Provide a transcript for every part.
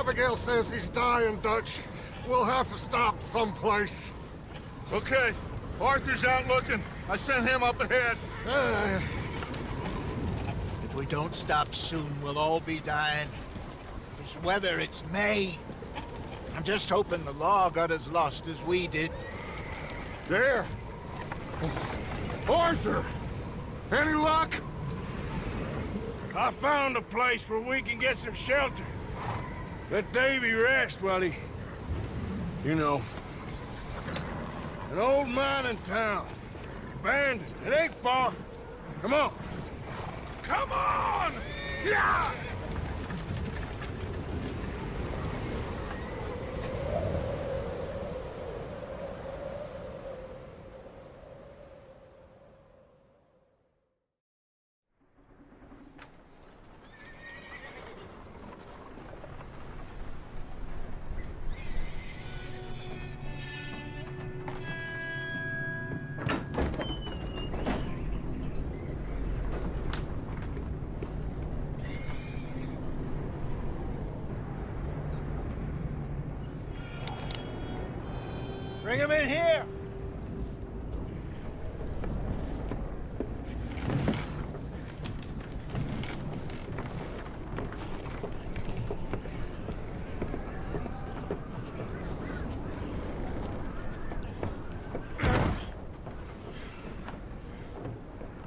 Abigail says he's dying, Dutch. We'll have to stop someplace. Okay. Arthur's out looking. I sent him up ahead. If we don't stop soon, we'll all be dying. This weather, it's May. I'm just hoping the law got as lost as we did. There! Arthur! Any luck? I found a place where we can get some shelter. Let Davy rest while he... You know. An old mining town. Abandoned. It ain't far. Come on. Come on! Yeah! Bring him in here!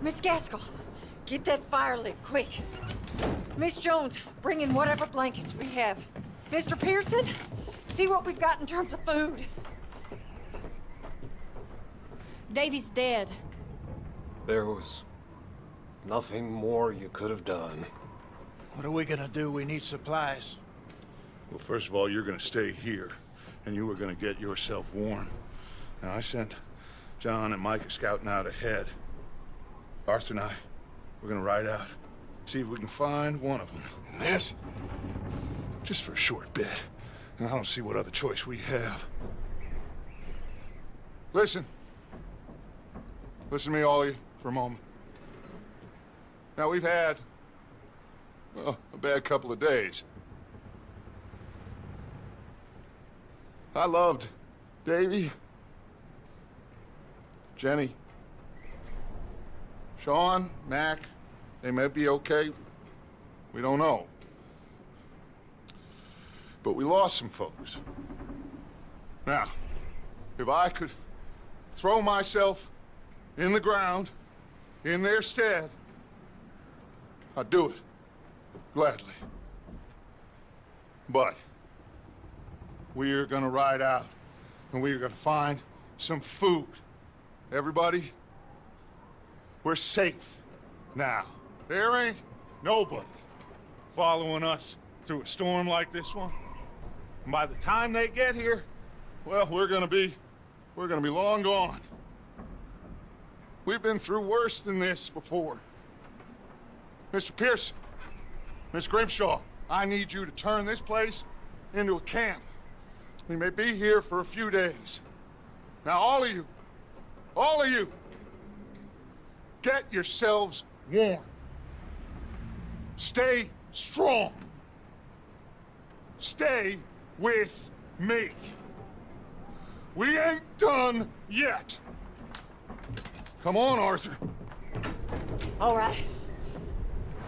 Miss Gaskell, get that fire lit, quick. Miss Jones, bring in whatever blankets we have. Mr. Pearson, see what we've got in terms of food. Davy's dead. There was nothing more you could have done. What are we gonna do? We need supplies. Well, first of all, you're gonna stay here, and you were gonna get yourself warm. Now, I sent John and Micah scouting out ahead. Arthur and I, we're gonna ride out, see if we can find one of them. And this, just for a short bit. And I don't see what other choice we have. Listen. Listen to me, all of you, for a moment. Now, we've had, well, a bad couple of days. I loved Davy, Jenny, Sean, Mac. They may be okay. We don't know. But we lost some folks. Now, if I could throw myself in the ground, in their stead, I'd do it, gladly. But we're gonna ride out, and we're gonna find some food. Everybody, we're safe now. There ain't nobody following us through a storm like this one. And by the time they get here, well, we're gonna be long gone. We've been through worse than this before. Mr. Pearson, Miss Grimshaw, I need you to turn this place into a camp. We may be here for a few days. Now, all of you, get yourselves warm. Stay strong. Stay with me. We ain't done yet. Come on, Arthur. All right.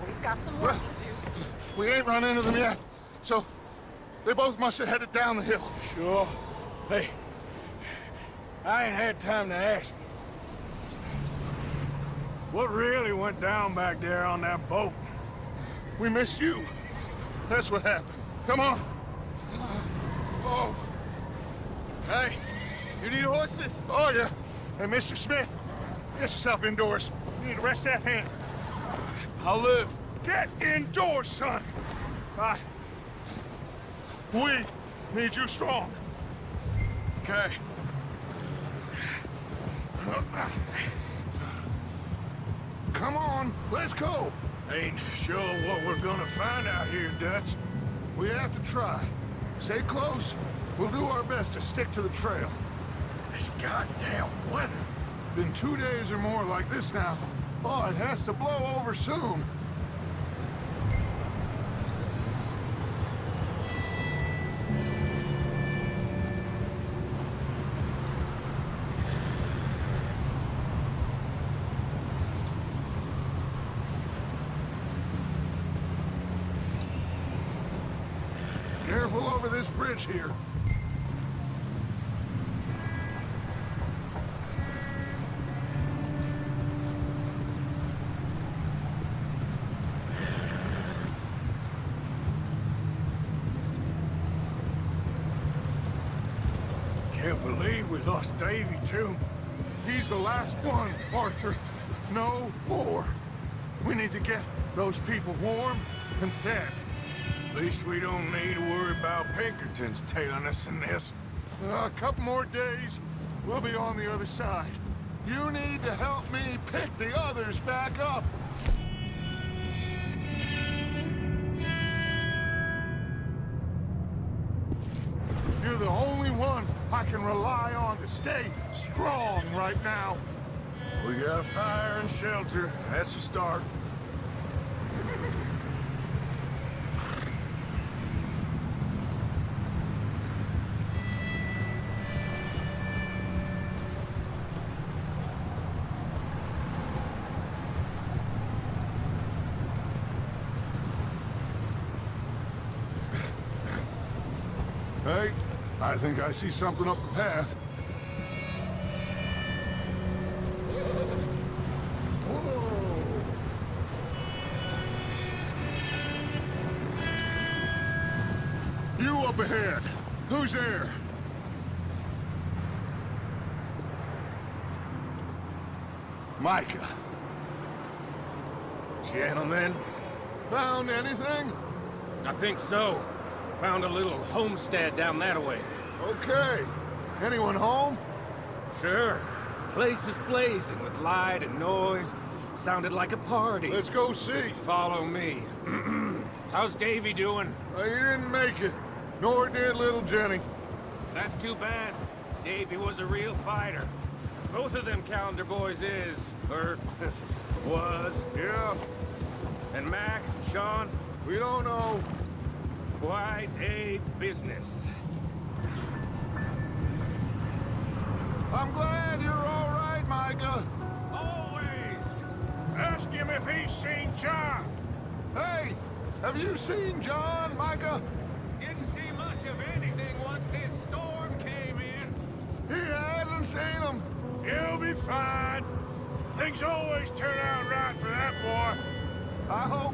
We've got some work to do. We ain't run into them yet, so they both must have headed down the hill. Sure. Hey, I ain't had time to ask. What really went down back there on that boat? We missed you. That's what happened. Come on. Oh. Hey, you need horses? Oh, yeah. Hey, Mr. Smith, get yourself indoors. You need to rest that hand. I'll live. Get indoors, son. We need you strong. Okay. Come on, let's go. Ain't sure what we're gonna find out here, Dutch. We have to try. Stay close. We'll do our best to stick to the trail. This goddamn weather. Been 2 days or more like this now. Oh, it has to blow over soon. careful over this bridge here. Can't believe we lost Davy, too. He's the last one, Arthur. No more. We need to get those people warm and fed. At least we don't need to worry about Pinkertons tailing us in this. A couple more days, we'll be on the other side. You need to help me pick the others back up. You're the only one I can rely on to stay strong right now. We got fire and shelter. That's a start. Hey, I think I see something up the path. You up ahead. Who's there? Micah. Gentlemen, Found anything? I think so. Found a little homestead down that way. Okay. Anyone home? Sure. Place is blazing with light and noise. Sounded like a party. Let's go see. Follow me. How's Davy doing? He didn't make it. Nor did little Jenny. That's too bad. Davy was a real fighter. Both of them calendar boys is, or was. Yeah, And Mac, Sean, we don't know. quite a business. I'm glad you're all right, Micah. Always! Ask him if he's seen John. Hey, have you seen John, Micah? Didn't see much of anything once this storm came in. He hasn't seen him. He'll be fine. Things always turn out right for that boy. I hope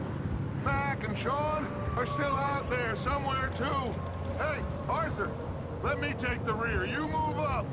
Mac and Sean are still out there somewhere, too. Hey, Arthur, let me take the rear. You move up.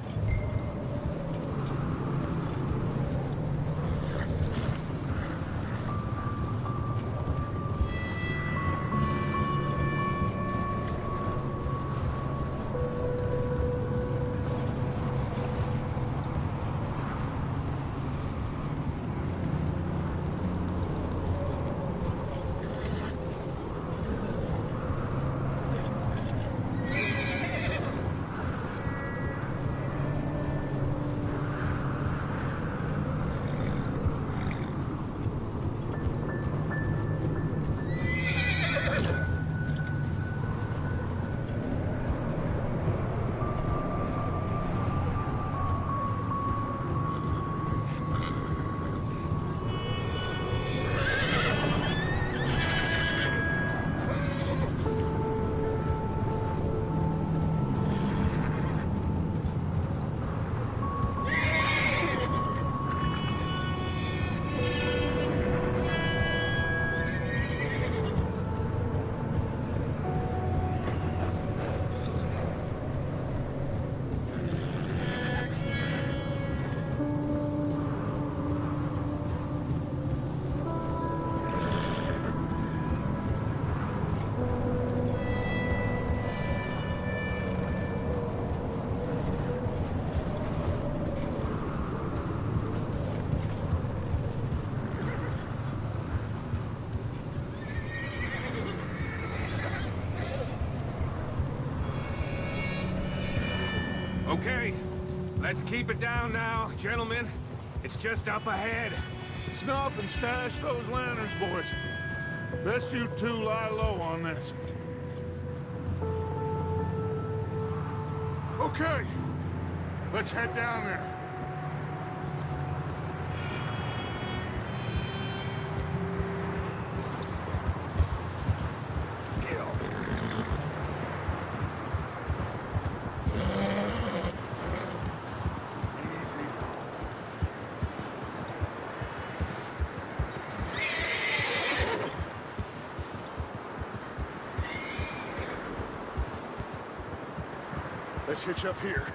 Okay, let's keep it down now, gentlemen. It's just up ahead. Snuff and stash those lanterns, boys. Best you two lie low on this. Okay, let's head down there. hitch up here.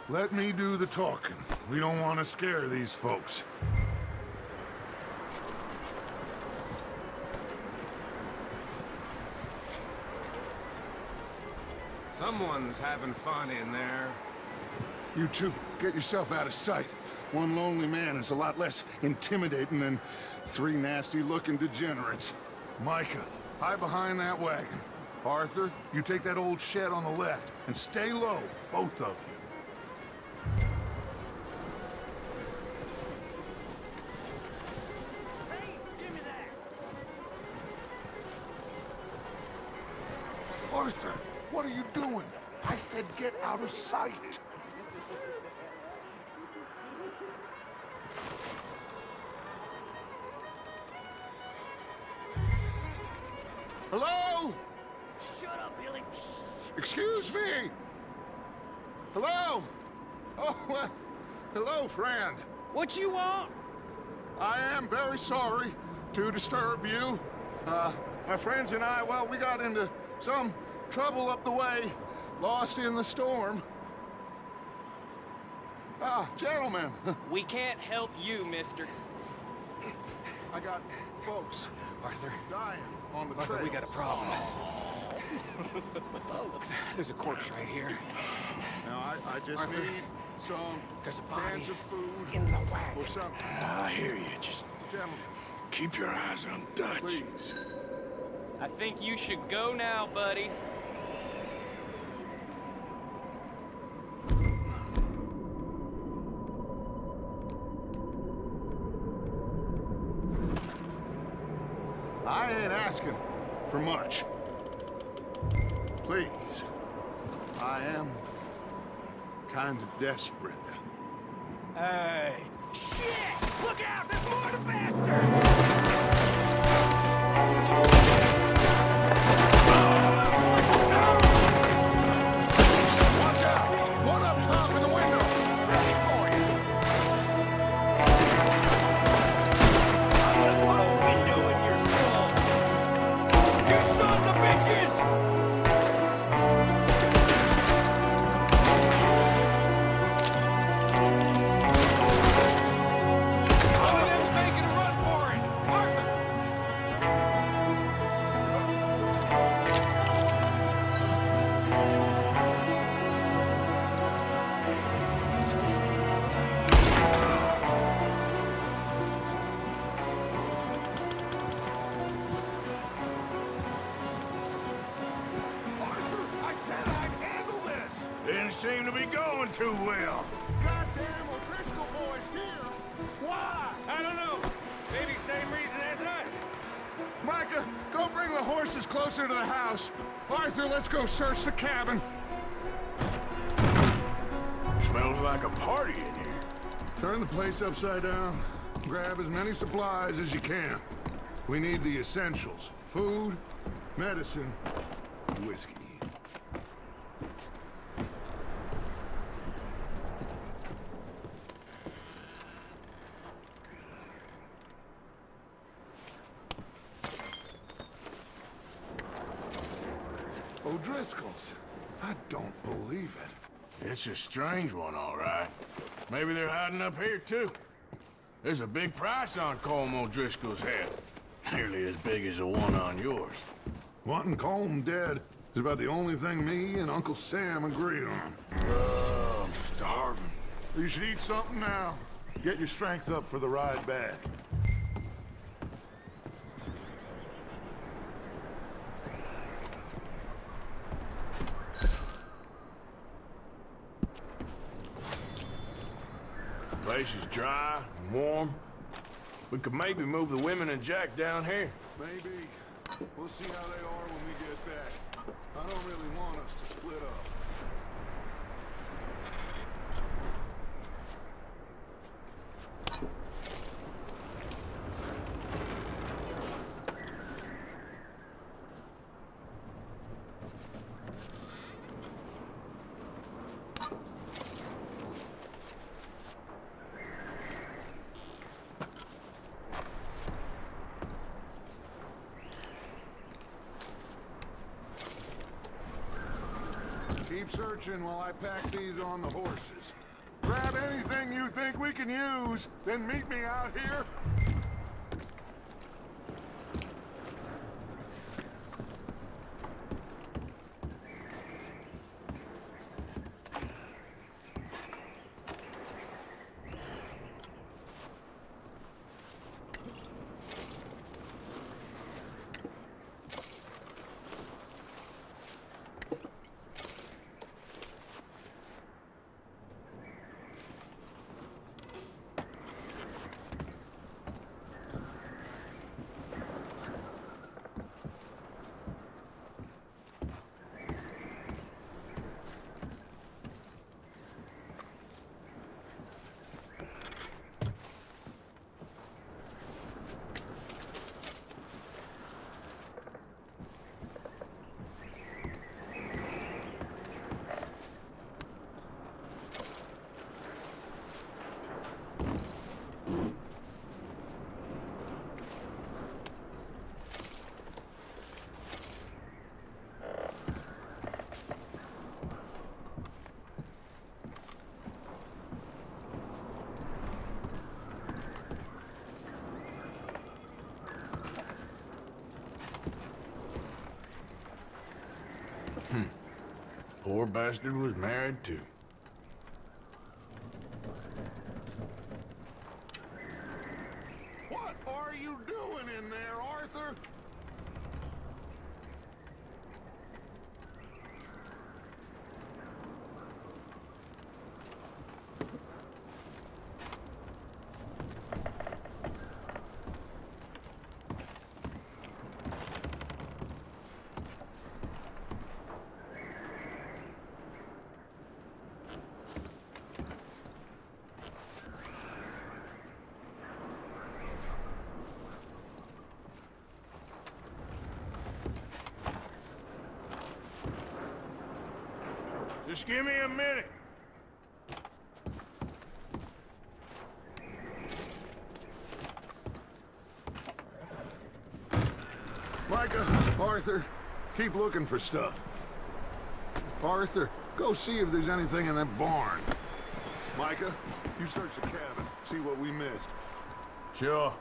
Let me do the talking. We don't want to scare these folks. Someone's having fun in there. You two, get yourself out of sight. One lonely man is a lot less intimidating than three nasty-looking degenerates. Micah, hide behind that wagon. Arthur, you take that old shed on the left, and stay low, both of you. Arthur, what are you doing? I said get out of sight. Hello? Shut up, Billy. Excuse me? Hello? Oh, hello, friend. What you want? I am very sorry to disturb you. My friends and I, well, we got into some trouble up the way, lost in the storm. Gentlemen. We can't help you, mister. I got folks Arthur, dying on the Arthur, trail. we got a problem. Folks, there's a corpse right here. Now, I just Arthur, need some there's a body cans of food in the wagon. or something. I hear you. Just Gentlemen, keep your eyes on Dutch. please. I think you should go now, buddy. I ain't asking for much. Please. I am kind of desperate. Hey. Shit! Look out! There's more to bastard! Watch out! One up top in the window! Ready for you! I'm gonna put a window in your skull! You sons of bitches! One of them's making a run for it! Arthur! Arthur, I said I'd handle this! Didn't seem to be going too well. Goddamn O'Driscoll boys here! Why? I don't know. Maybe same reason as us. Micah, go bring the horses closer to the house. Arthur, let's go search the cabin. Smells like a party in here. Turn the place upside down. Grab as many supplies as you can. We need the essentials. Food, medicine, whiskey. O'Driscoll's. I don't believe it. It's a strange one, all right. Maybe they're hiding up here, too. There's a big price on Colm O'Driscoll's head. Nearly as big as the one on yours. Wanting Colm dead is about the only thing me and Uncle Sam agree on. I'm starving. You should eat something now. Get your strength up for the ride back. Place is dry and warm. We could maybe move the women and Jack down here. Maybe. We'll see how they are when we get back. I don't really want us to split up. keep searching while I pack these on the horses. Grab anything you think we can use, then meet me out here. Poor bastard was married too. What are you doing in there, Arthur? Just give me a minute. Micah, Arthur, keep looking for stuff. Arthur, go see if there's anything in that barn. Micah, you search the cabin, see what we missed. Sure.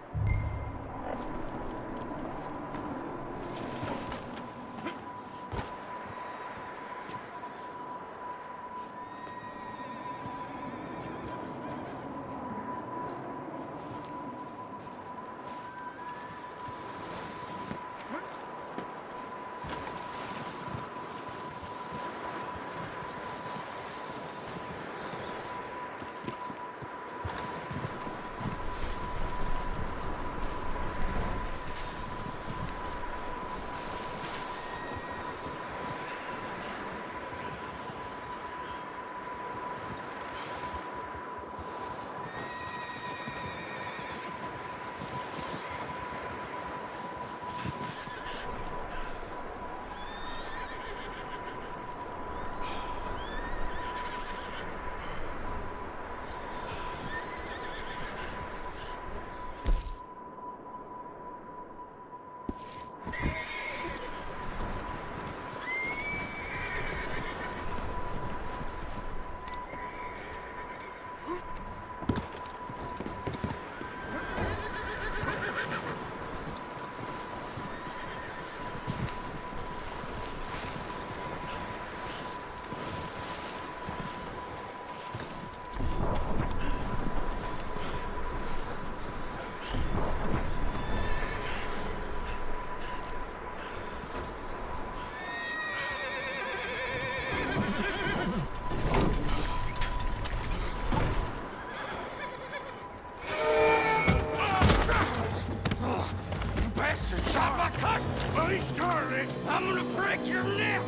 I'm gonna break your neck!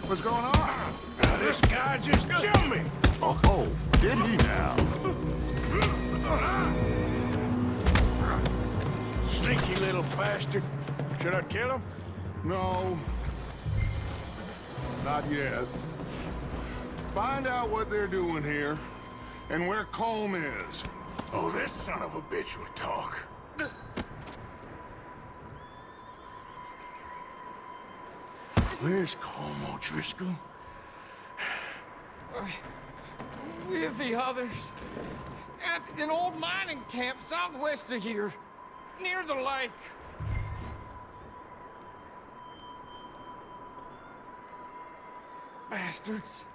What's going on? This guy just jumped me! Oh, did he now? Sneaky little bastard. Should I kill him? No. Not yet. Find out what they're doing here, and where Colm is. Oh, this son of a bitch will talk. Where's Colm O'Driscoll? With the others. At an old mining camp southwest of here. Near the lake. Bastards.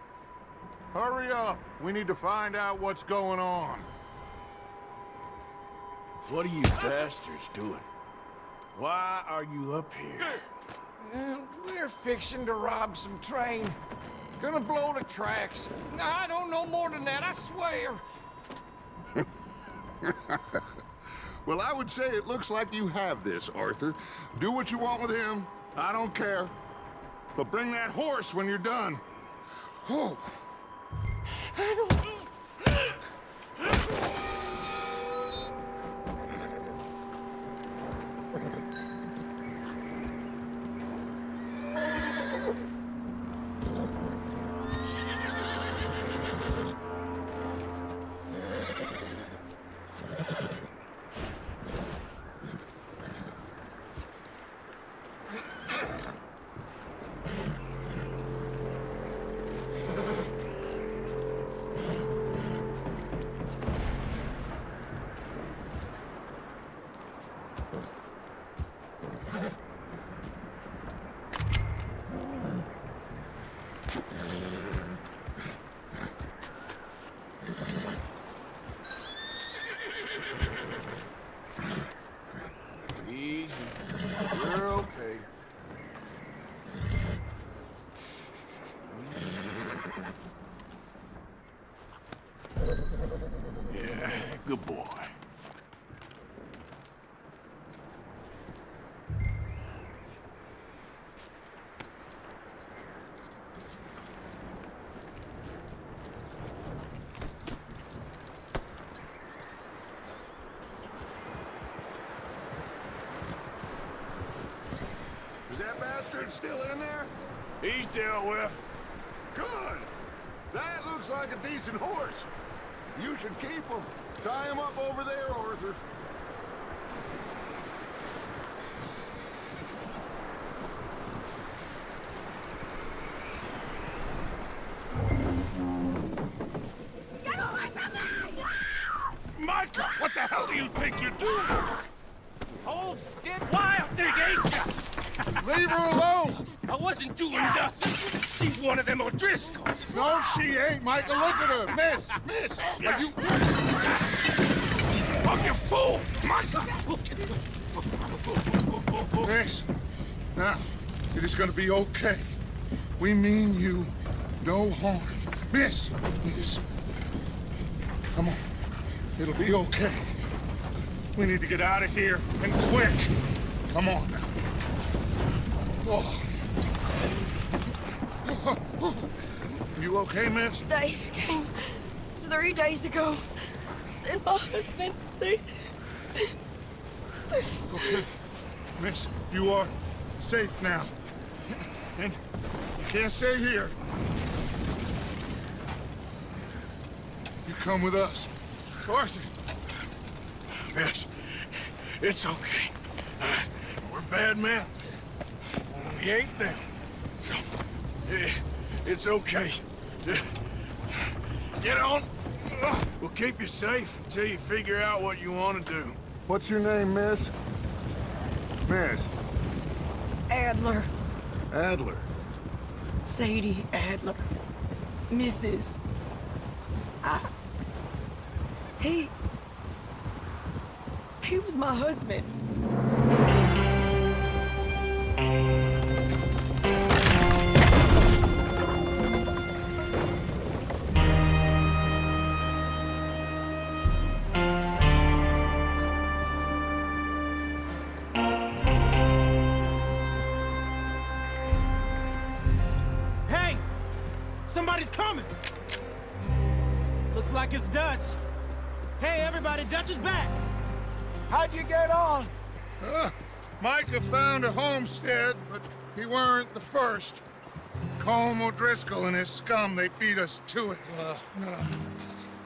Hurry up. We need to find out what's going on. What are you bastards doing? Why are you up here? We're fixing to rob some train. Gonna blow the tracks. I don't know more than that, I swear. Well, I would say it looks like you have this, Arthur. Do what you want with him. I don't care. But bring that horse when you're done. Oh. Easy. You're okay. Yeah, good boy. Is that bastard still in there? He's dealt with. Good. That looks like a decent horse. You should keep him. Tie him up over there, Arthur. Get away from me! Micah, what the hell do you think you're doing? Hold stick wild thing, ain't ya? Leave her alone! I wasn't doing nothing. She's one of them O'Driscolls. No, she ain't, Micah. Look at her. Miss, are you... Oh, you fool! Micah! Miss, now, it is gonna be okay. We mean you no harm. Miss, come on. It'll be okay. We need to get out of here, and quick. Come on now. Oh. You okay, miss? They came 3 days ago. And my husband, they... Okay. Miss, you are safe now. And you can't stay here. You come with us. Arthur. Miss, it's okay. We're bad men. We ain't them. It's okay. Get on. We'll keep you safe until you figure out what you want to do. What's your name, miss? Miss. Adler. Adler. Sadie Adler. Mrs. He was my husband. Hey! Somebody's coming! Looks like it's Dutch. Hey, everybody, Dutch is back! How'd you get on? Micah found a homestead, but he weren't the first. Colm O'Driscoll and his scum, they beat us to it.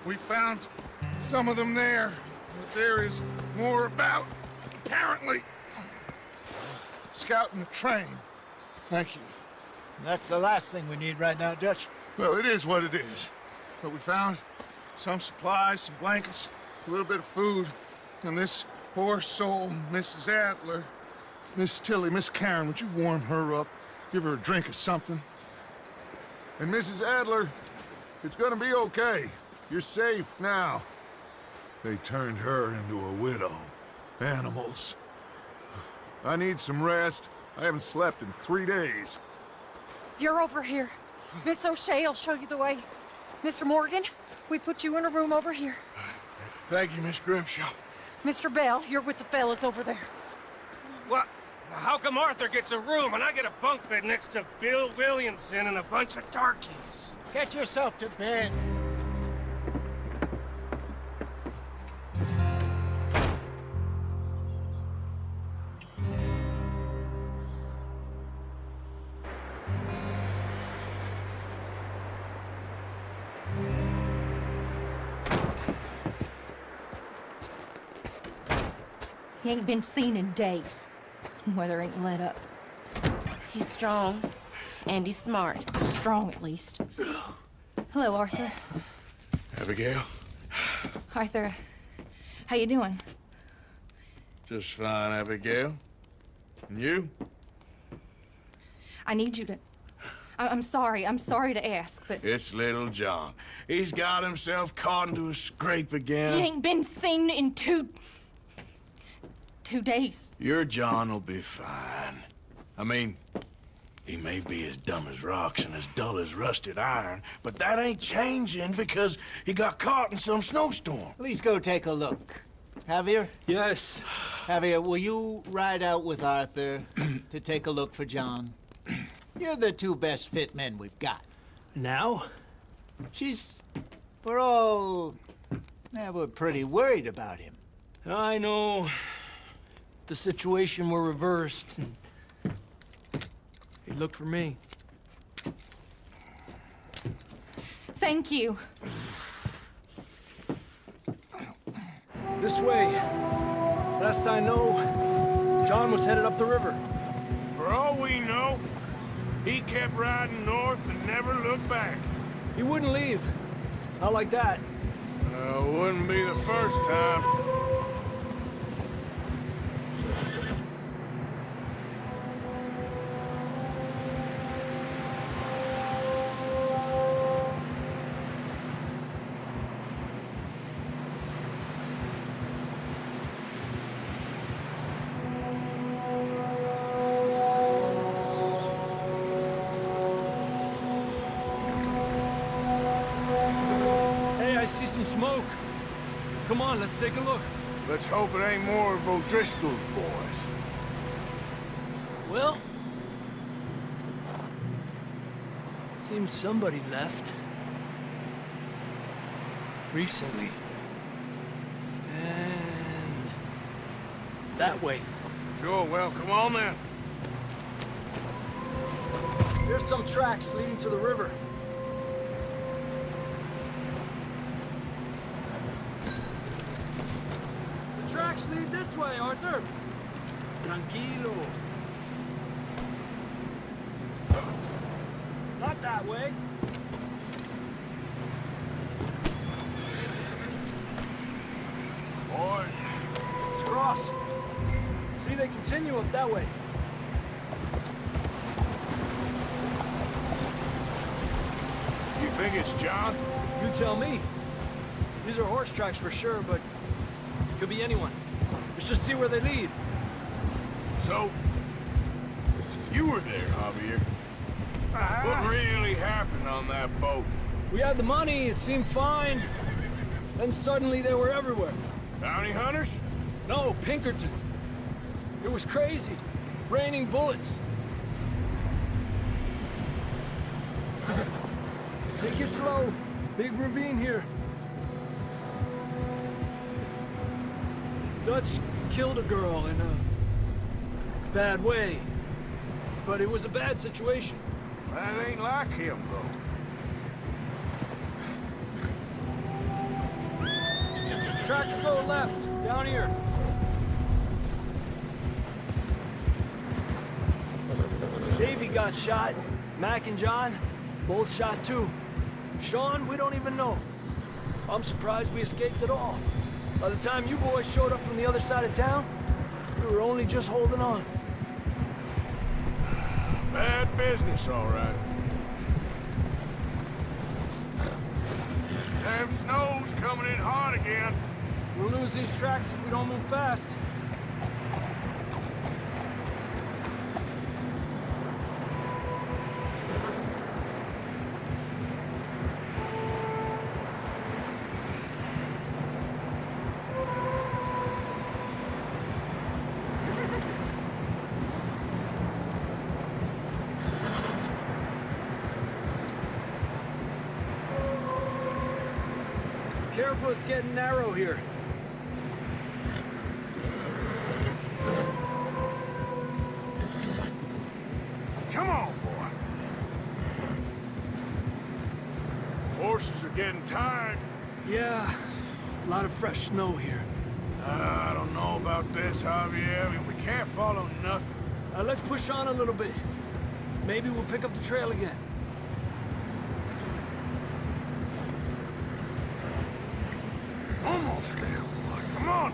We found some of them there, but there is more about, apparently. Scouting the train. Thank you. That's the last thing we need right now, Dutch. Well, it is what it is. But we found some supplies, some blankets, a little bit of food, and this poor soul, Mrs. Adler, Miss Tilly, Miss Karen, would you warm her up? Give her a drink or something? And Mrs. Adler, it's gonna be okay. You're safe now. They turned her into a widow. Animals. I need some rest. I haven't slept in 3 days. You're over here. Miss O'Shea will show you the way. Mr. Morgan, we put you in a room over here. Thank you, Miss Grimshaw. Mr. Bell, you're with the fellas over there. What? How come Arthur gets a room and I get a bunk bed next to Bill Williamson and a bunch of darkies? Get yourself to bed. He ain't been seen in days. Weather ain't let up. He's strong, and he's smart. Strong, at least. Hello, Arthur. Abigail? Arthur, how you doing? Just fine, Abigail. And you? I need you to... I'm sorry to ask, but... It's little John. He's got himself caught into a scrape again. He ain't been seen in 2 days. Your John will be fine. I mean, he may be as dumb as rocks and as dull as rusted iron, but that ain't changing because he got caught in some snowstorm. Please go take a look. Javier? Yes. Javier, will you ride out with Arthur to take a look for John? You're the 2 best fit men we've got. Now? We're pretty worried about him. I know. The situation were reversed, and he looked for me. Thank you. This way. Last I know, John was headed up the river. For all we know, he kept riding north and never looked back. He wouldn't leave. Not like that. Wouldn't be the first time. See some smoke. Come on, let's take a look. Let's hope it ain't more of O'Driscoll's boys. Well, seems somebody left. Recently. And that way. Sure, well, come on then. There's some tracks leading to the river. Tracks lead this way, Arthur. Tranquilo. Not that way. Boy. Let's cross. See, they continue up that way. You think it's John? You tell me. These are horse tracks for sure, but could be anyone. Let's just see where they lead. So, you were there, Javier. What really happened on that boat? We had the money, it seemed fine. Then suddenly they were everywhere. Bounty hunters? No, Pinkertons. It was crazy. Raining bullets. Take it slow. Big ravine here. Dutch killed a girl in a bad way. But it was a bad situation. That ain't like him, though. Tracks go left, down here. Davy got shot. Mac and John, both shot too. Sean, we don't even know. I'm surprised we escaped at all. By the time you boys showed up from the other side of town, we were only just holding on. Bad business, all right. Damn snow's coming in hard again. We'll lose these tracks if we don't move fast. Careful, it's getting narrow here. Come on, boy. Horses are getting tired. Yeah, a lot of fresh snow here. I don't know about this, Javier. I mean, we can't follow nothing. Let's push on a little bit. Maybe we'll pick up the trail again. Almost there, boy. Come on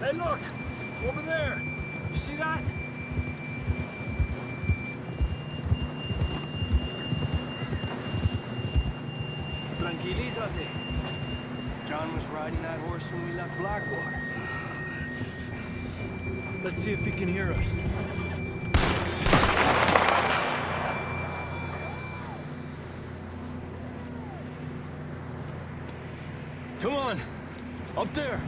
now. Hey, look! Over there! You see that? Tranquilízate. John was riding that horse when we left Blackwater. Let's see if he can hear us. Come on! Up there!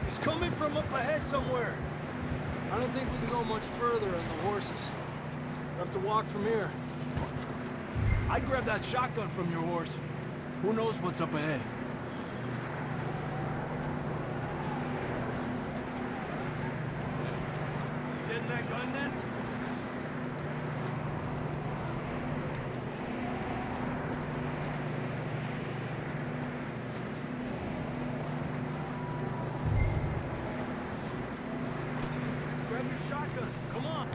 He's coming from up ahead somewhere. I don't think we can go much further on the horses. We'll have to walk from here. I'd grab that shotgun from your horse. Who knows what's up ahead? Getting that gun then? Grab your shotgun. Come on.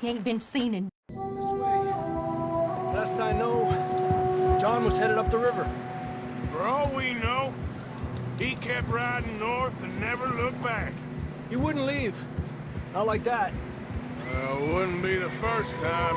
He ain't been seen in... This way. Last I know, John was headed up the river. For all we know, he kept riding north and never looked back. He wouldn't leave. Not like that. Well, wouldn't be the first time.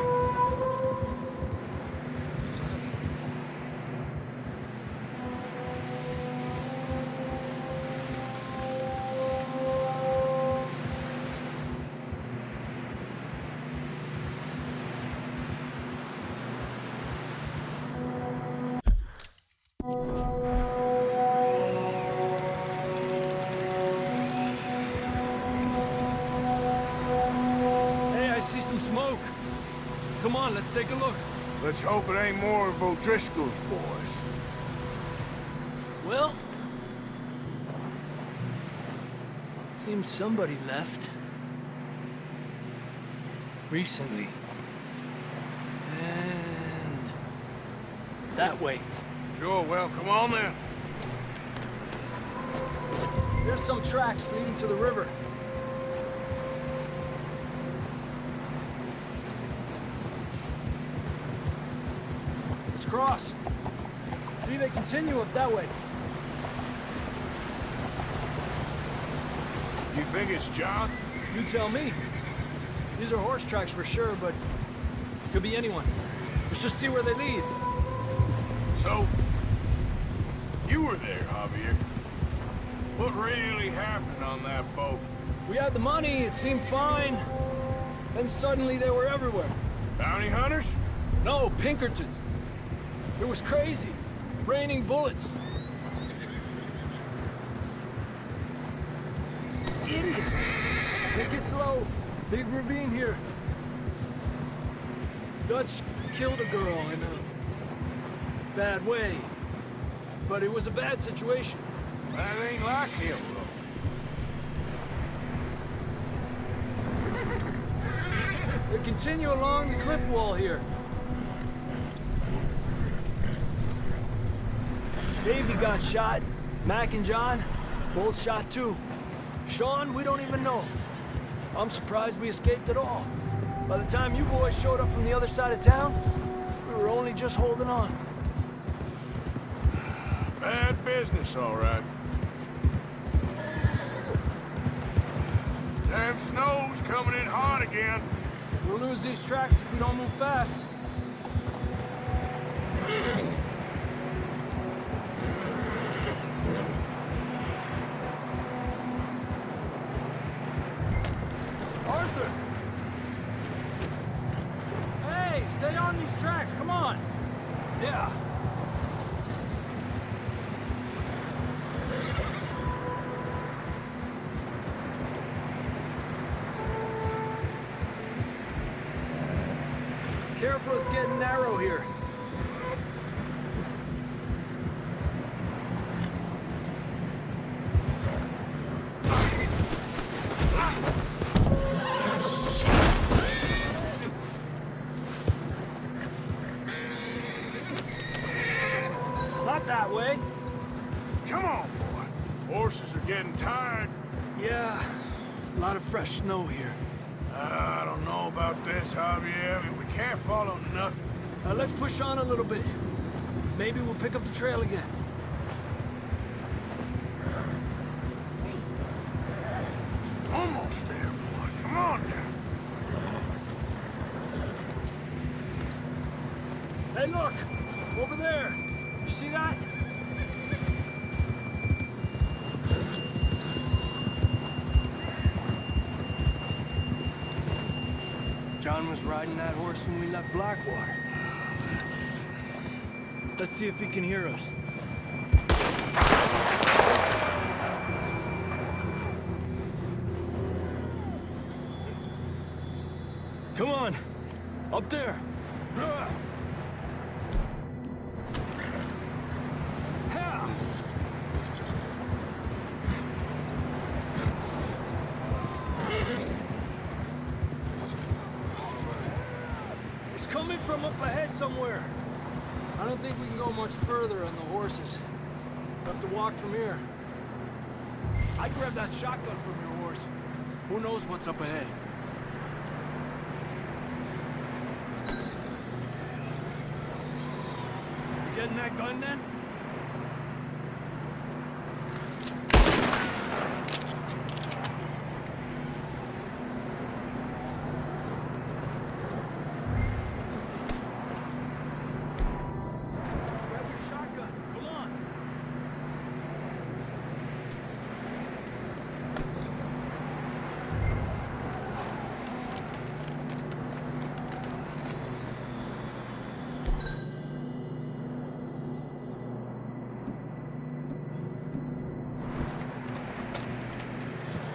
Come on, let's take a look. Let's hope it ain't more of O'Driscoll's boys. Well... seems somebody left. Recently. And... that way. Sure, well, come on then. There's some tracks leading to the river. Cross. See, they continue up that way. You think it's John? You tell me. These are horse tracks for sure, but could be anyone. Let's just see where they lead. So, you were there, Javier. What really happened on that boat? We had the money, it seemed fine. Then suddenly they were everywhere. Bounty hunters? No, Pinkertons. It was crazy. Raining bullets. Idiot! Take it slow. Big ravine here. Dutch killed a girl in a bad way. But it was a bad situation. That ain't like him, though. They continue along the cliff wall here. Davey got shot. Mac and John, both shot too. Sean, we don't even know. I'm surprised we escaped at all. By the time you boys showed up from the other side of town, we were only just holding on. Bad business, all right. Damn snow's coming in hard again. We'll lose these tracks if we don't move fast. Arthur! Hey, stay on these tracks, come on! Yeah. Careful, it's getting narrow here. Not that way. Come on, boy. Horses are getting tired. Yeah, a lot of fresh snow here. I don't know about this, Javier. I mean, we can't follow nothing. Let's push on a little bit. Maybe we'll pick up the trail again. Almost there, boy. Come on now. Hey, look! Over there! You see that? John was riding that horse when we left Blackwater. Let's see if he can hear us. Come on! Up there! Coming from up ahead somewhere. I don't think we can go much further on the horses. We'll have to walk from here. I'd grab that shotgun from your horse. Who knows what's up ahead? getting that gun then? Grab your shotgun. Come on.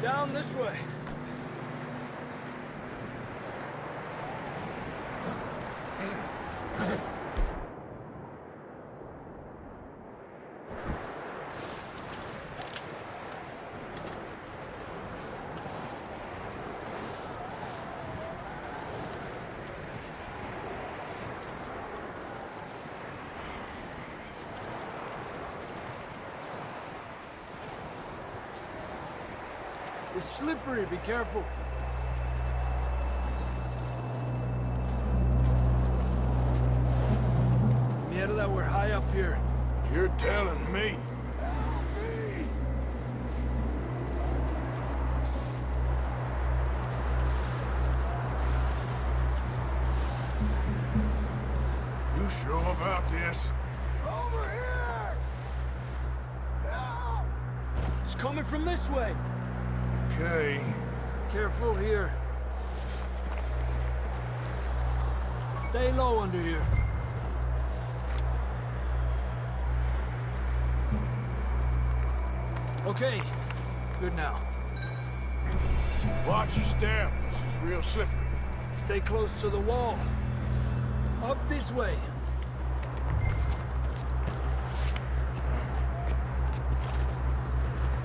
Down this way. It's slippery, be careful. Get me out of that, we're high up here. You're telling me. You sure about this? Over here! Help! It's coming from this way. Okay. Careful here. Stay low under here. Okay, good now. Watch your step. This is real slippery. Stay close to the wall. Up this way.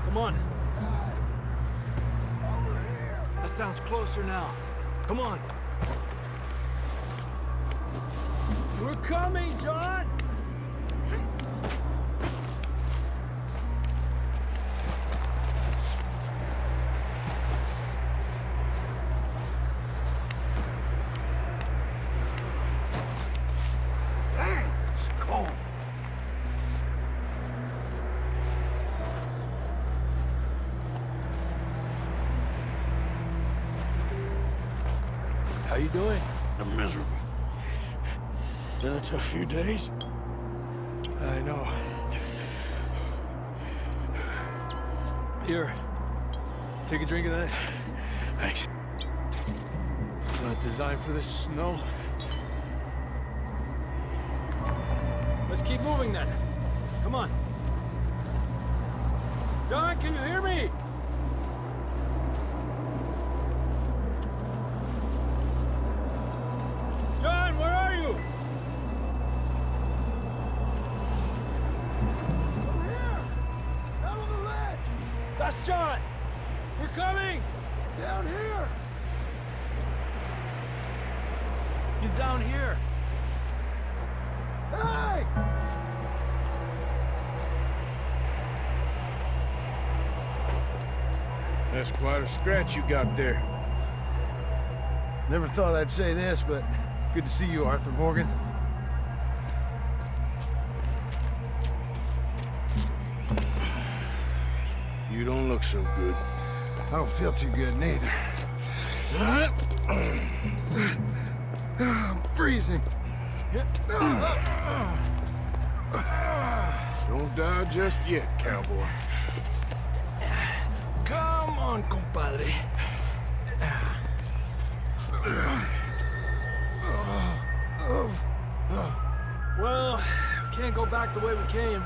Come on. That sounds closer now. Come on. We're coming, John! Dang, it's cold. How you doing? I'm miserable. Been a tough few days. I know. Here. Take a drink of that. Thanks. Not designed for this snow. Let's keep moving then. Come on. John, can you hear me? John, where are you? Over here! Out on the ledge! That's John! We're coming! Down here! He's down here. Hey! That's quite a scratch you got there. Never thought I'd say this, but it's good to see you, Arthur Morgan. You don't look so good. I don't feel too good, neither. I'm freezing. Don't die just yet, cowboy. Come on, compadre. Well, we can't go back the way we came.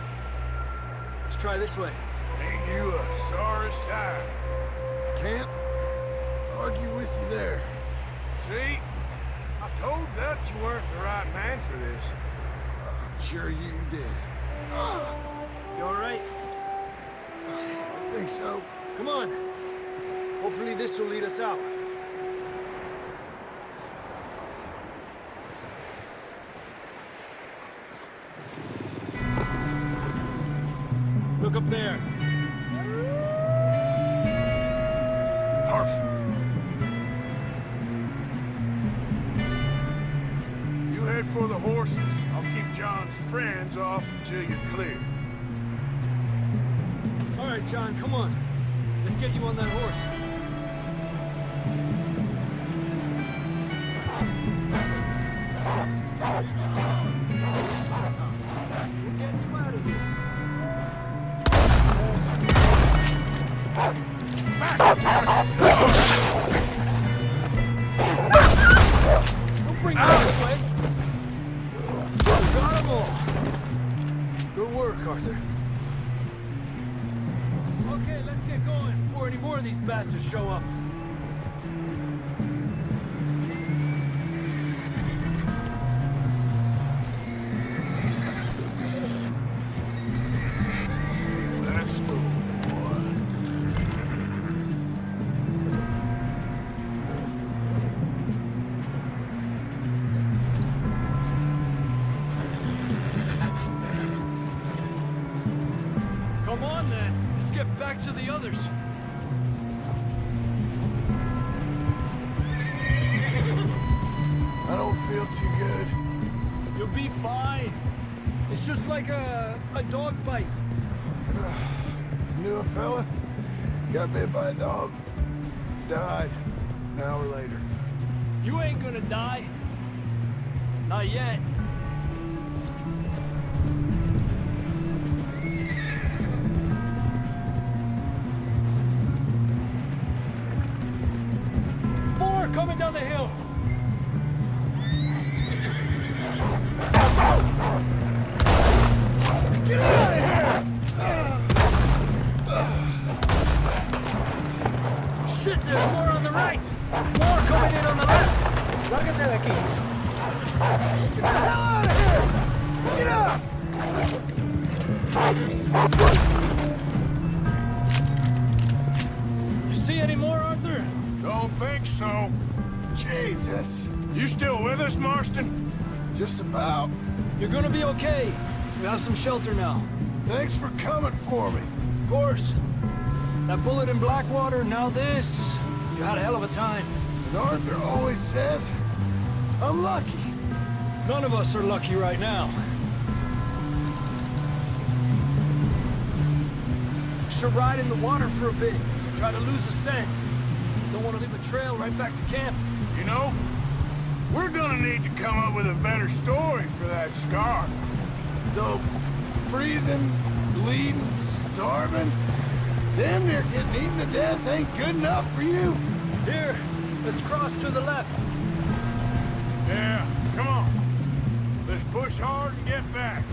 Let's try this way. Ain't you a sorry sight? Can't argue with you there. See? I told Dutch you weren't the right man for this. I'm sure you did. You all right? I think so. Come on. Hopefully this will lead us out. Look up there. Perfect. You head for the horses. I'll keep John's friends off until you're clear. All right, John, come on. Let's get you on that horse. We're getting you out of here. Don't bring me this way. Got 'em all. Good work, Arthur. Okay, let's get going before any more of these bastards show up. Let's go, boy. Come on, then. Let's get back to the others. I don't feel too good. You'll be fine. It's just like a dog bite. Knew a fella, got bit by a dog, died an hour later. You ain't gonna die. Not yet. More coming down the hill. Get out of here! Shit, there's more on the right. More coming in on the left. Lárgate de aquí. Get the hell out of here! Get up! You see any more, Arthur? Don't think so. Jesus! You still with us, Marston? Just about. You're gonna be okay. We have some shelter now. Thanks for coming for me. Of course. That bullet in Blackwater, now this. You had a hell of a time. And Arthur always says, I'm lucky. None of us are lucky right now. Should ride in the water for a bit. Try to lose the scent. Don't want to leave a trail right back to camp. You know, we're gonna need to come up with a better story for that scar. So, freezing, bleeding, starving, damn near getting eaten to death ain't good enough for you. Here, let's cross to the left. Yeah, come on. Let's push hard and get back.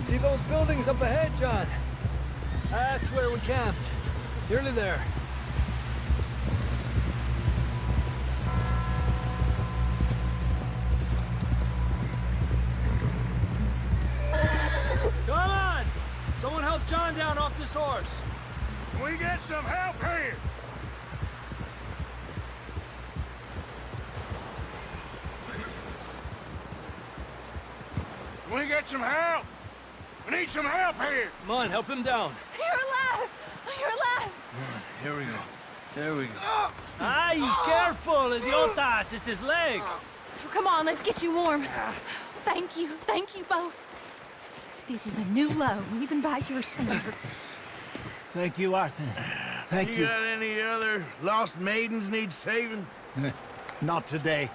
See those buildings up ahead, John? That's where we camped. Nearly there. Come on! Someone help John down off this horse. Can we get some help here? Can we get some help? We need some help here. Come on, help him down. You're alive! You're alive! Here we go. There we go. Ay, careful, idiotas! It's his leg. Come on, let's get you warm. Thank you both. This is a new low, even by your standards. Thank you, Arthur. Thank you. got any other lost maidens need saving? Not today.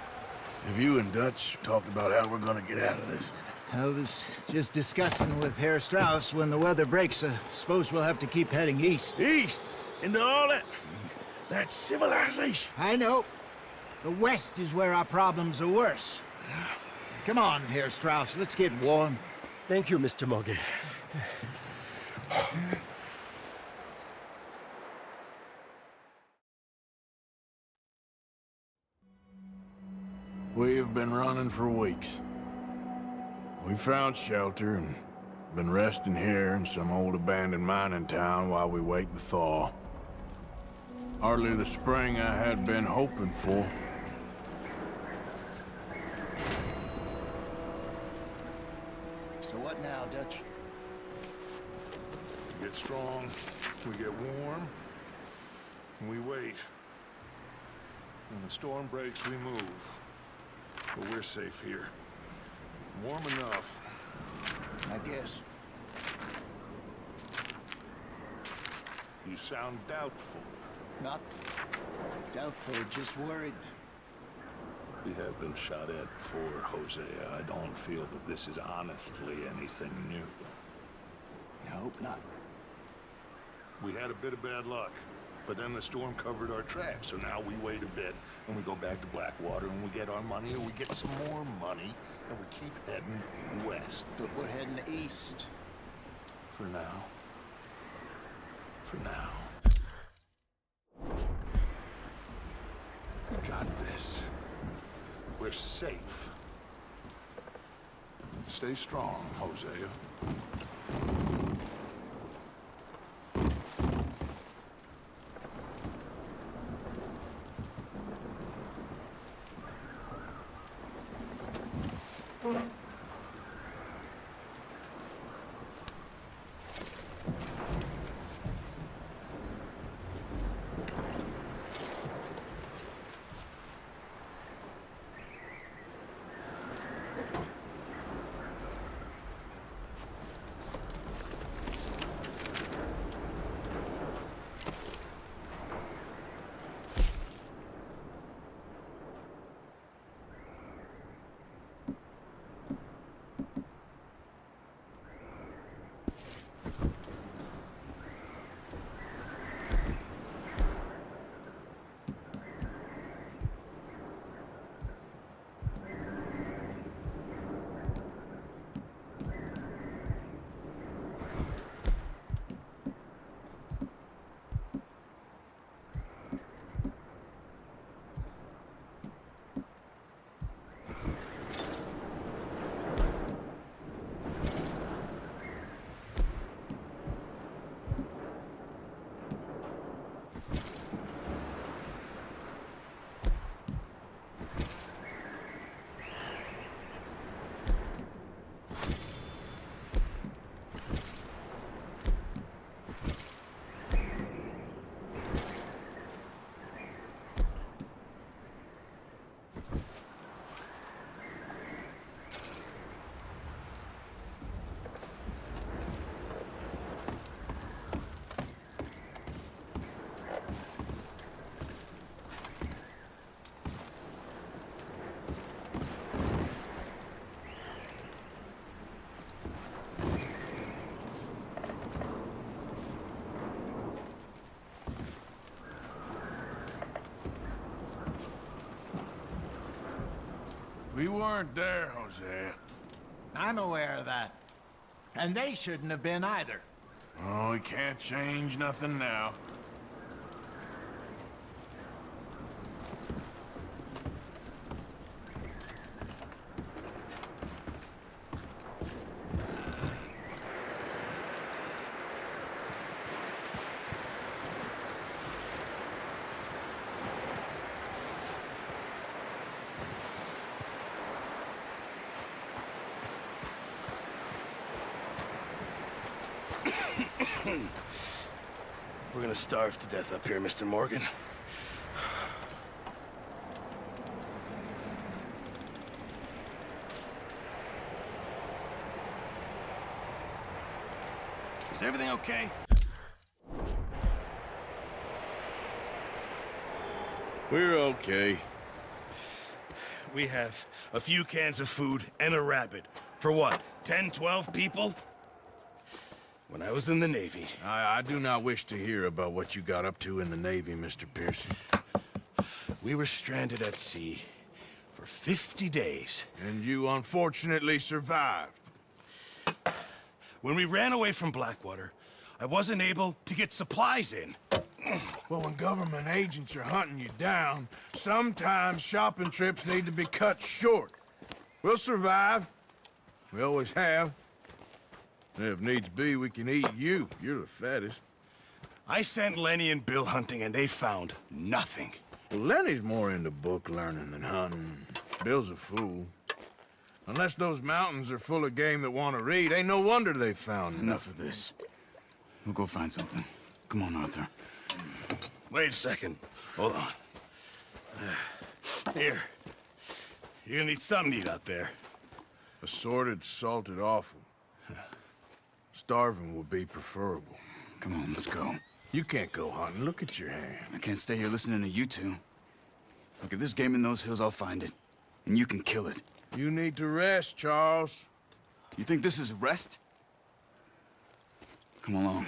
Have you and Dutch talked about how we're gonna get out of this? I was just discussing with Herr Strauss when the weather breaks. Suppose we'll have to keep heading east. East? Into all that... That's civilization. I know. The west is where our problems are worse. Come on, Herr Strauss, let's get warm. Thank you, Mr. Morgan. We've been running for weeks. We found shelter and been resting here in some old abandoned mining town while we wait the thaw. Hardly the spring I had been hoping for. So what now, Dutch? We get strong, we get warm, and we wait. When the storm breaks, we move. But we're safe here. Warm enough. I guess. You sound doubtful. Not doubtful, just worried. We have been shot at before, Hosea. I don't feel that this is honestly anything new. I hope not. We had a bit of bad luck, but then the storm covered our tracks, so now we wait a bit, and we go back to Blackwater, and we get our money, and we get some more money, and we keep heading west. But we're heading east. For now. For now. We got this. We're safe. Stay strong, Hosea. We weren't there, Hosea. I'm aware of that. And they shouldn't have been either. Oh, we can't change nothing now. We're gonna starve to death up here, Mr. Morgan. Is everything okay? We're okay. We have a few cans of food and a rabbit. For what, 10, 12 people? When I was in the Navy... I do not wish to hear about what you got up to in the Navy, Mr. Pearson. We were stranded at sea for 50 days. And you unfortunately survived. When we ran away from Blackwater, I wasn't able to get supplies in. Well, when government agents are hunting you down, sometimes shopping trips need to be cut short. We'll survive. We always have. If needs be, we can eat you. You're the fattest. I sent Lenny and Bill hunting, and they found nothing. Well, Lenny's more into book learning than hunting. Bill's a fool. Unless those mountains are full of game that want to read, ain't no wonder they found Enough of this. We'll go find something. Come on, Arthur. Wait a second. Hold on. Here. You're gonna need something to eat out there. Assorted, salted offal. Starving would be preferable. Come on, let's go. You can't go hunting. Look at your hand. I can't stay here listening to you two. Look, if there's game in those hills, I'll find it. And you can kill it. You need to rest, Charles. You think this is rest? Come along.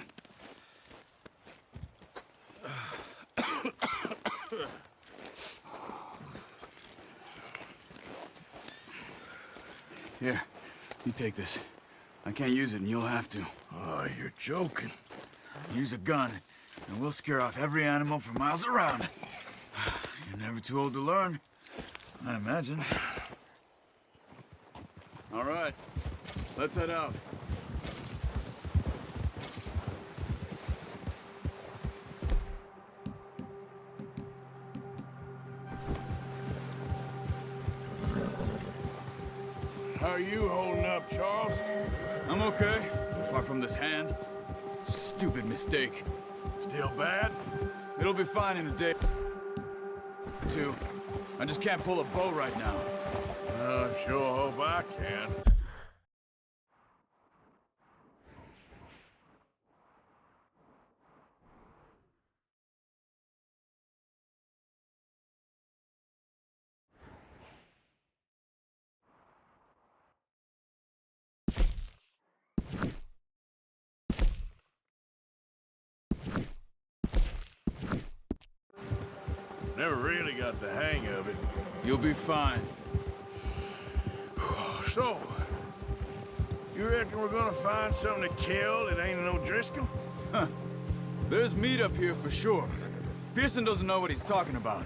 Here, you take this. I can't use it, and you'll have to. Oh, you're joking. Use a gun, and we'll scare off every animal for miles around. You're never too old to learn, I imagine. All right, let's head out. How are you holding up, Charles? I'm okay, apart from this hand. Stupid mistake. Still bad? It'll be fine in a day or two. I just can't pull a bow right now. Sure hope I can. Never really got the hang of it. You'll be fine. So, you reckon we're gonna find something to kill that ain't no Driscoll? Huh. There's meat up here for sure. Pearson doesn't know what he's talking about.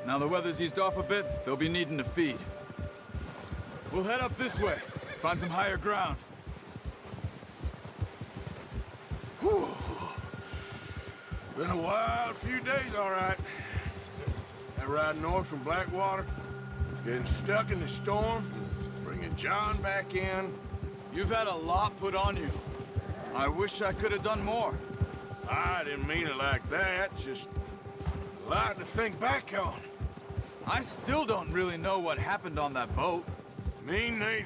Now the weather's eased off a bit, they'll be needing to feed. We'll head up this way, find some higher ground. Whew. Been a wild few days, all right. That ride north from Blackwater, getting stuck in the storm, bringing John back in. You've had a lot put on you. I wish I could have done more. I didn't mean it like that, just a lot to think back on. I still don't really know what happened on that boat. Me neither.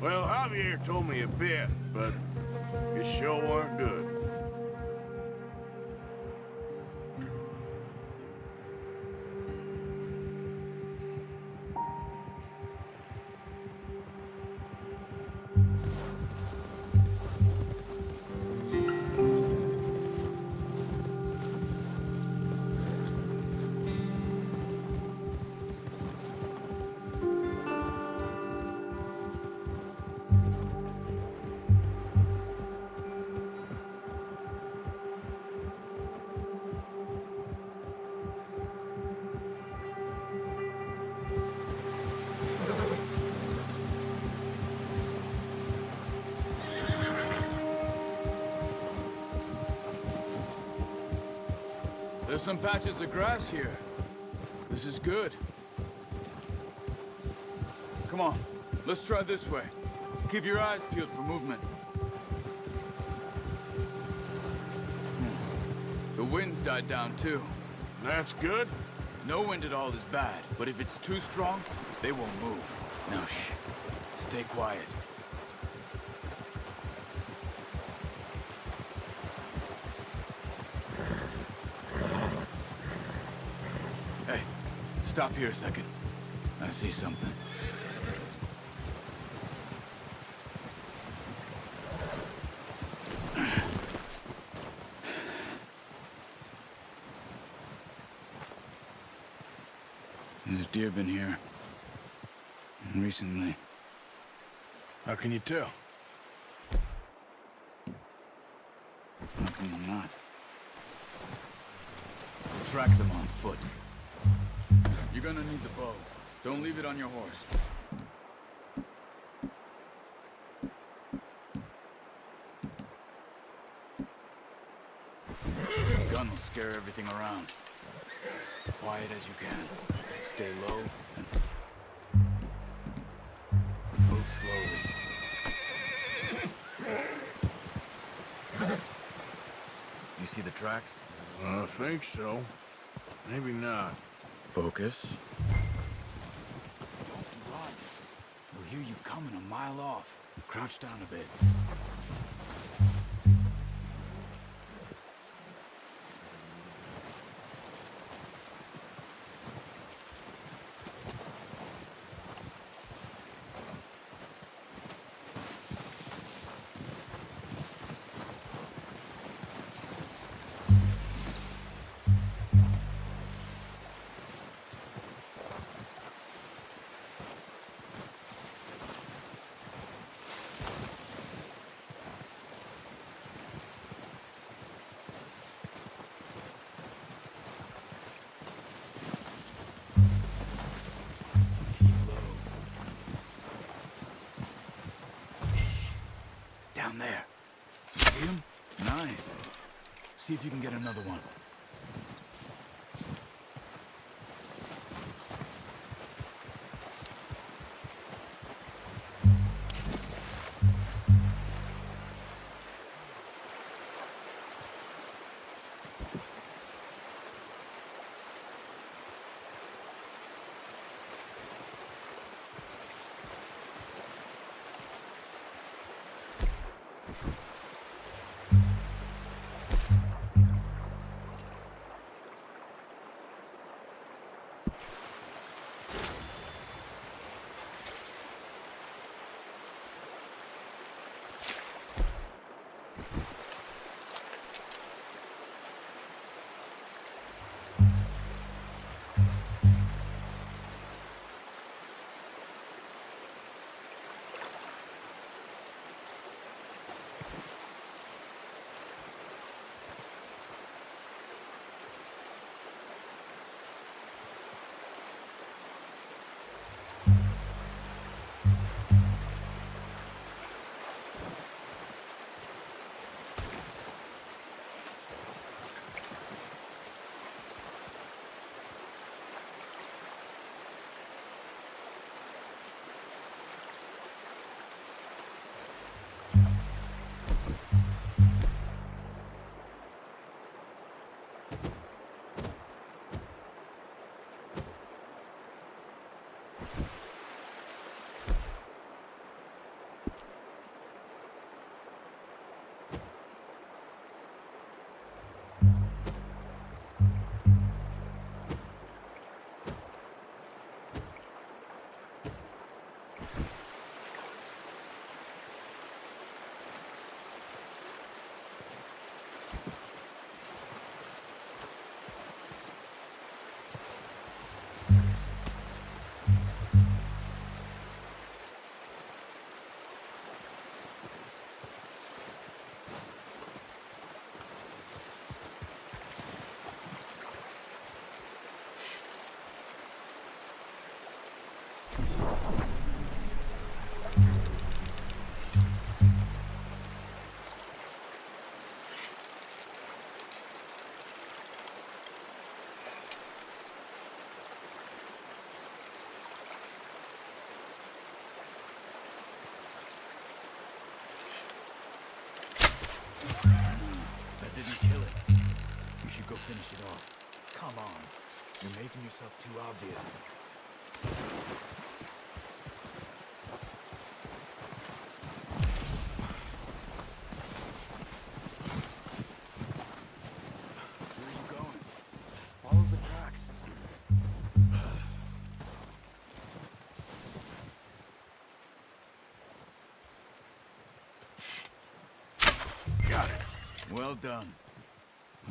Well, Javier told me a bit, but it sure weren't good. There's some patches of grass here. This is good. Come on, let's try this way. Keep your eyes peeled for movement. The wind's died down too. That's good. No wind at all is bad, but if it's too strong, they won't move. Now shh, stay quiet. Hey, stop here a second. I see something. There's deer been here. Recently. How can you tell? How come I'm not? Track them on foot. You're gonna need the bow. Don't leave it on your horse. The gun will scare everything around. Quiet as you can. Stay low and move slowly. You see the tracks? I think so. Maybe not. Focus. Run. Those hear you coming a mile off. Crouch down a bit. Down there. See him? Nice. See if you can get another one. That didn't kill it. You should go finish it off. Come on. You're making yourself too obvious. Where are you going? Follow the tracks. Got it. Well done.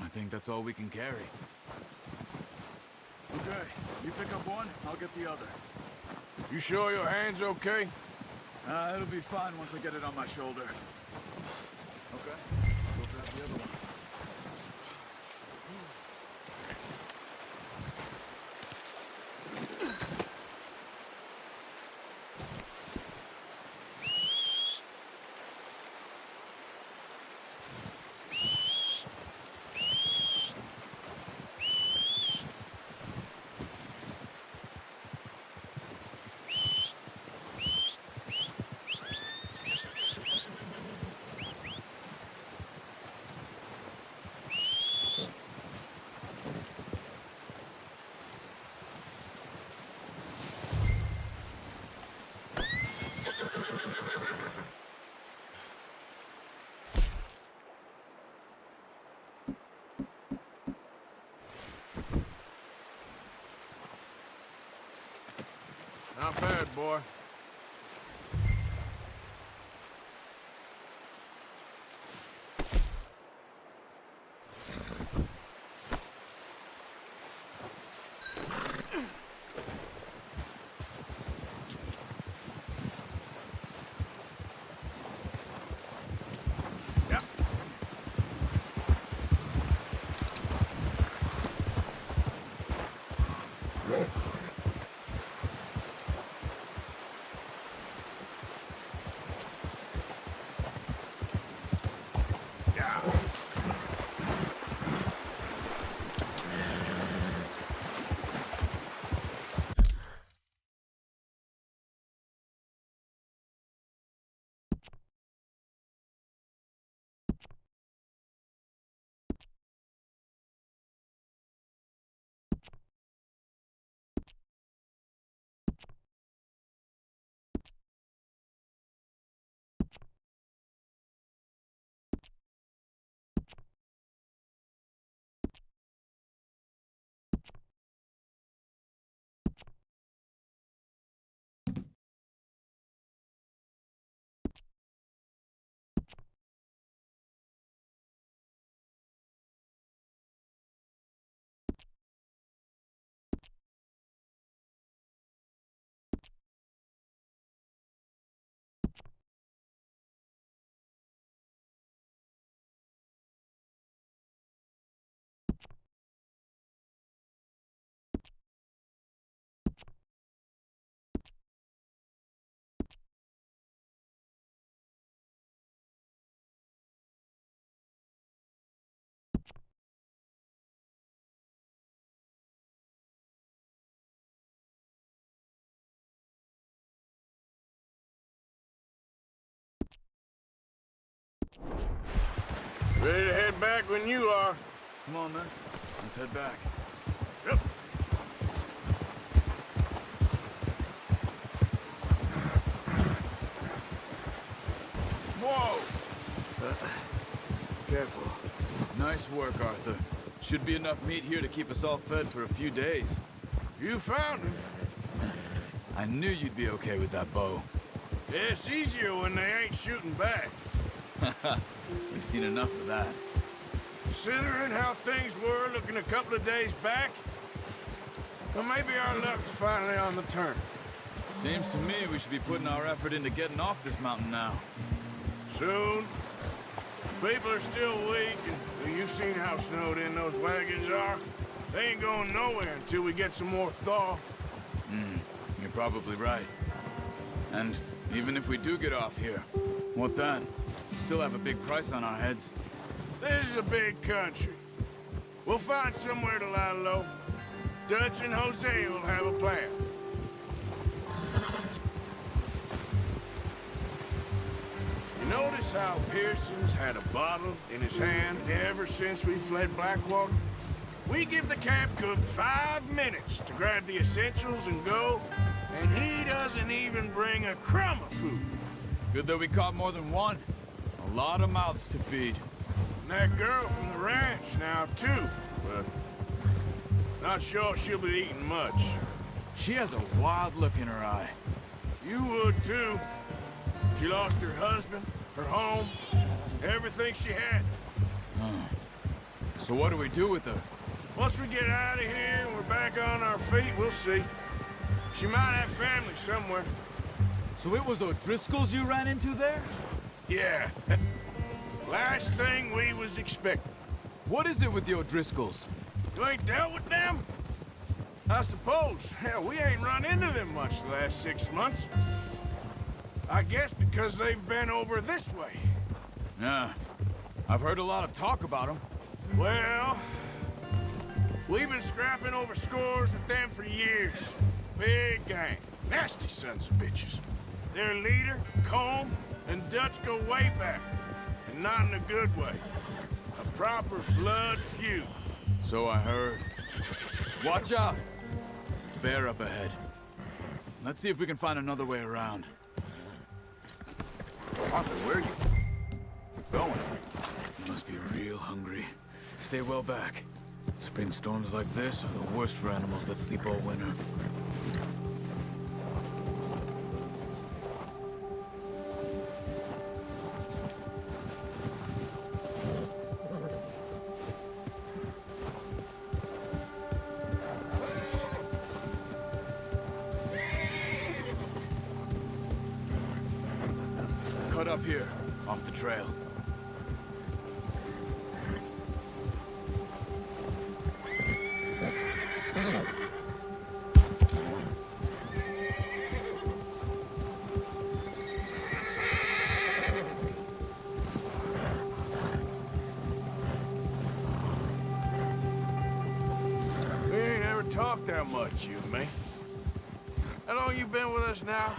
I think that's all we can carry. Okay, you pick up one, I'll get the other. You sure your hand's okay? It'll be fine once I get it on my shoulder. Okay, go grab the other one. prepared, boy. Ready to head back when you are. Come on, then. Let's head back. Yep. Whoa! Careful. Nice work, Arthur. Should be enough meat here to keep us all fed for a few days. You found him. I knew you'd be okay with that bow. It's easier when they ain't shooting back. We've seen enough of that. Considering how things were looking a couple of days back, well, maybe our luck's finally on the turn. Seems to me we should be putting our effort into getting off this mountain now. Soon. People are still weak, and you've seen how snowed in those wagons are. They ain't going nowhere until we get some more thaw. You're probably right. And even if we do get off here, what then? We still have a big price on our heads. This is a big country. We'll find somewhere to lie low. Dutch and Jose will have a plan. You notice how Pearson's had a bottle in his hand ever since we fled Blackwater? We give the camp cook 5 minutes to grab the essentials and go, and he doesn't even bring a crumb of food. Good that we caught more than one. A lot of mouths to feed. And that girl from the ranch now, too, but not sure she'll be eating much. She has a wild look in her eye. You would, too. She lost her husband, her home, everything she had. So what do we do with her? Once we get out of here and we're back on our feet, we'll see. She might have family somewhere. So it was O'Driscoll's you ran into there? Yeah. Last thing we was expecting. What is it with the O'Driscolls? You ain't dealt with them? I suppose. Hell, we ain't run into them much the last 6 months. I guess because they've been over this way. Yeah. I've heard a lot of talk about them. Well, we've been scrapping over scores with them for years. Big gang. Nasty sons of bitches. Their leader, Combe, and Dutch go way back. And not in a good way. A proper blood feud. So I heard. Watch out! Bear up ahead. Let's see if we can find another way around. Arthur, where are you going? You must be real hungry. Stay well back. Spring storms like this are the worst for animals that sleep all winter. up here, off the trail. We ain't ever talked that much, you and me. How long you been with us now?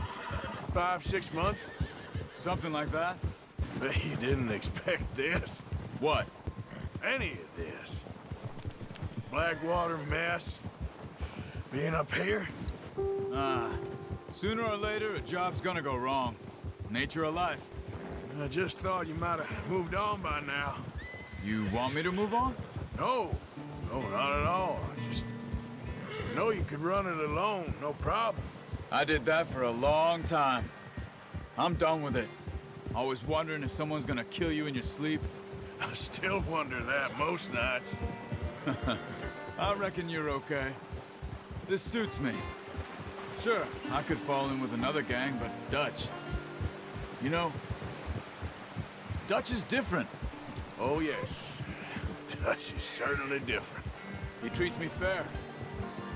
5, 6 months? Something like that? Bet you didn't expect this. What? Any of this. Blackwater mess. Being up here? Sooner or later, a job's gonna go wrong. Nature of life. I just thought you might have moved on by now. You want me to move on? No. No, not at all. I just know you could run it alone, no problem. I did that for a long time. I'm done with it. Always wondering if someone's gonna kill you in your sleep. I still wonder that most nights. I reckon you're okay. This suits me. Sure, I could fall in with another gang, but Dutch... You know, Dutch is different. Oh, yes. Dutch is certainly different. He treats me fair.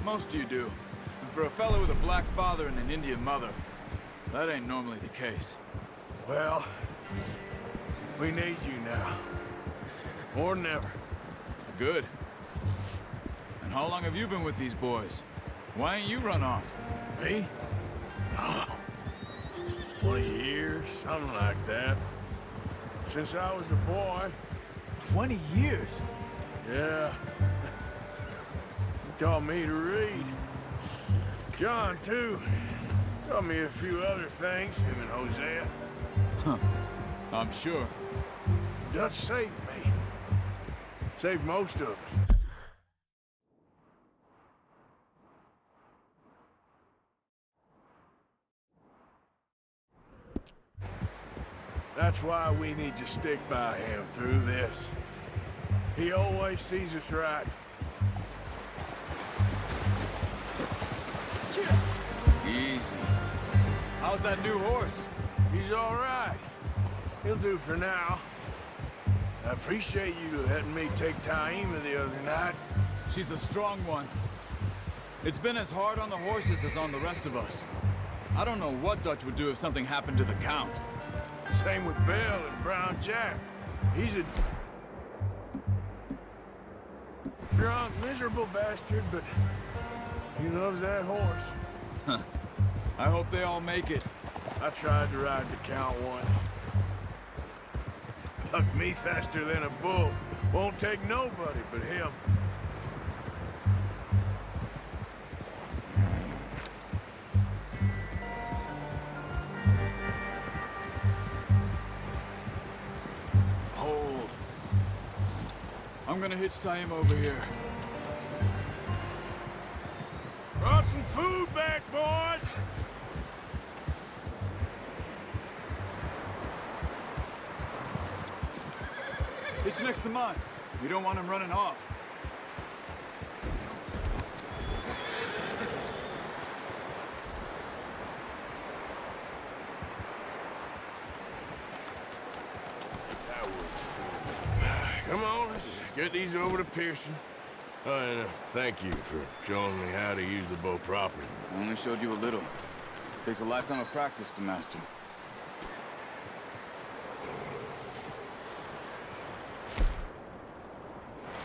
Most of you do. And for a fellow with a black father and an Indian mother, that ain't normally the case. Well, we need you now. More than ever. Good. And how long have you been with these boys? Why ain't you run off? Me? Oh, 20 years, something like that. Since I was a boy. 20 years? Yeah. He taught me to read. John, too. Taught me a few other things, him and Hosea. Huh. I'm sure. Dutch saved me. Saved most of us. That's why we need to stick by him through this. He always sees us right. Easy. How's that new horse? He's all right. He'll do for now. I appreciate you letting me take Taima the other night. She's a strong one. It's been as hard on the horses as on the rest of us. I don't know what Dutch would do if something happened to the Count. Same with Bill and Brown Jack. He's a drunk, miserable bastard, but he loves that horse. Huh. I hope they all make it. I tried to ride the Count once. Bucked me faster than a bull. Won't take nobody but him. Hold. I'm gonna hitch Taima over here. Brought some food back, boys! It's next to mine. We don't want him running off. Come on, let's get these over to Pearson. Oh, and thank you for showing me how to use the bow properly. I only showed you a little. Takes a lifetime of practice to master.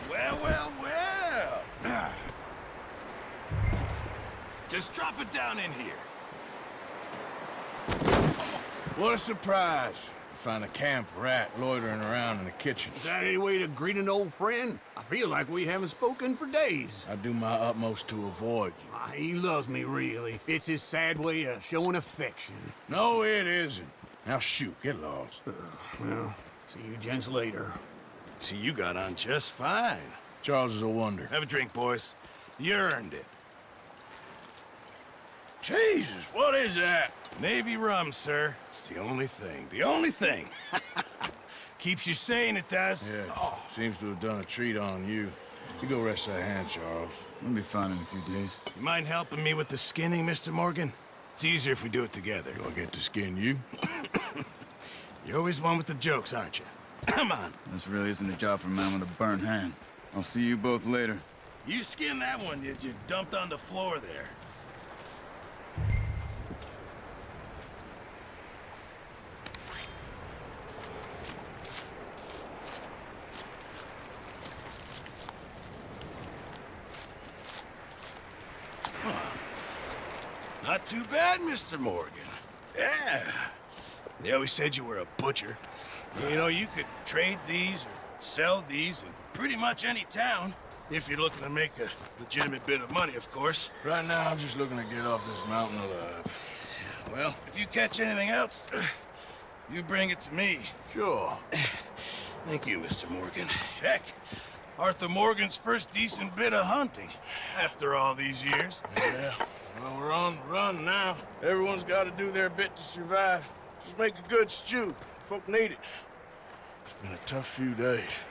Well. Just drop it down in here. What a surprise. Find a camp rat loitering around in the kitchen. Is that any way to greet an old friend? I feel like we haven't spoken for days. I do my utmost to avoid you. He loves me, really. It's his sad way of showing affection. No, it isn't. Now shoot, get lost. Well, see you gents later. See, you got on just fine. Charles is a wonder. Have a drink, boys. You earned it. Jesus, what is that? Navy rum, sir. It's the only thing. The only thing. Keeps you sane, it does. Yes, seems to have done a treat on you. You go rest that hand, Charles. We'll be fine in a few days. You mind helping me with the skinning, Mr. Morgan? It's easier if we do it together. Do I get to skin you? You're always one with the jokes, aren't you? Come on. This really isn't a job for a man with a burnt hand. I'll see you both later. You skinned that one you dumped on the floor there. Not too bad, Mr. Morgan. Yeah. They always said you were a butcher. You know, you could trade these or sell these in pretty much any town. If you're looking to make a legitimate bit of money, of course. Right now, I'm just looking to get off this mountain alive. Well, if you catch anything else, you bring it to me. Sure. Thank you, Mr. Morgan. Heck, Arthur Morgan's first decent bit of hunting after all these years. Yeah. Well, we're on the run now. Everyone's got to do their bit to survive. Just make a good stew. Folk need it. It's been a tough few days.